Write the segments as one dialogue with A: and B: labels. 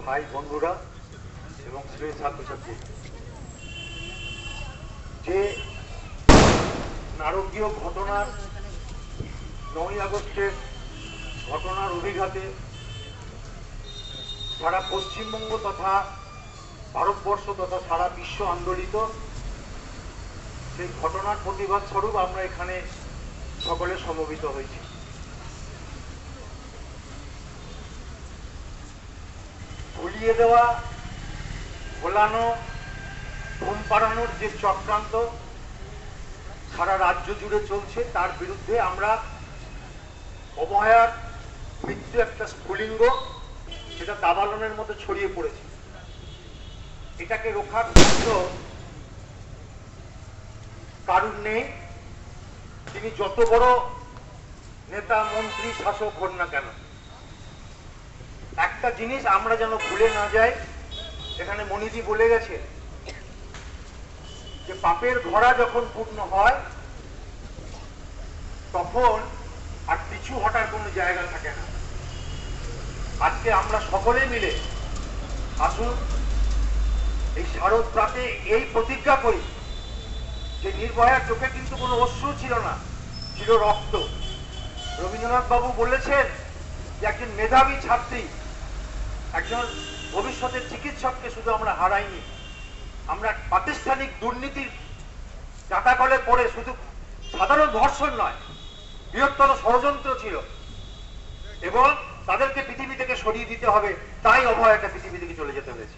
A: ভাই বন্ধুরা এবং প্রিয় ছাত্রছাত্রী, যে নারকীয় ঘটনার 9ই আগস্টের ঘটনার অভিঘাতে সারা পশ্চিমবঙ্গ তথা ভারতবর্ষ তথা সারা বিশ্ব আন্দোলিত, সেই ঘটনার প্রতিবাদ স্বরূপ আমরা এখানে সকলে সমবেত হয়েছি। ভুলিয়ে দেওয়া, ভোলানো, ঘুম পাড়ানোর যে চক্রান্ত সারা রাজ্য জুড়ে চলছে, তার বিরুদ্ধে আমরা অবহেলার মৃত্যু একটা স্ফুলিঙ্গ, সেটা দাবানলের মতো ছড়িয়ে পড়েছে। এটাকে রক্ষার জন্য কারণ নেই, তিনি যত বড় নেতা, মন্ত্রী, শাসক হন না কেন। একটা জিনিস আমরা যেন ভুলে না যাই, এখানে মনিজি বলে গেছে যে পাপের ঘোড়া যখন পূর্ণ হয় তখন আর পিছু হটার কোনো জায়গা থাকে না। আজকে আমরা সকলে মিলে আসুন এই শারদ প্রাতে এই প্রতিজ্ঞা করি যে নির্ভয়ার চোখে কিন্তু কোনো অশ্রু ছিল না, ছিল রক্ত। রবীন্দ্রনাথ বাবু বলেছেন যে একজন মেধাবী ছাত্রী, একজন ভবিষ্যতের চিকিৎসককে শুধু আমরা হারাইনি, আমরা প্রাতিষ্ঠানিক দুর্নীতির জাতাকলে পড়ে শুধু সাধারণ ধর্ষণ নয়, বৃহত্তর ষড়যন্ত্র ছিল এবং তাদেরকে পৃথিবী থেকে সরিয়ে দিতে হবে, তাই অভয়াটা পৃথিবী থেকে চলে যেতে হয়েছে।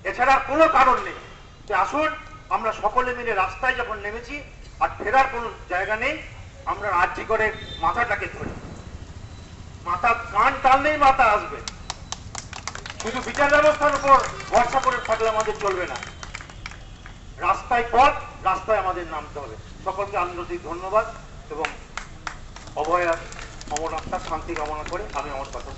A: এছাড়া কোনো কারণ নেই। যে আসুন আমরা সকলে মিলে রাস্তায় যখন নেমেছি আর ফেরার কোনো জায়গা নেই, আমরা রাজ্যি করে মাথাটাকে ধরি। মাথা কান টানলেই মাথা আসবে। শুধু বিচার ব্যবস্থার উপর ভরসা করে থাকলে আমাদের চলবে না। রাস্তায় পথ, রাস্তায় আমাদের নামতে হবে। সকলকে আন্তরিক ধন্যবাদ এবং অভয়ার অমর আত্মার শান্তি কামনা করে আমি আমার কথা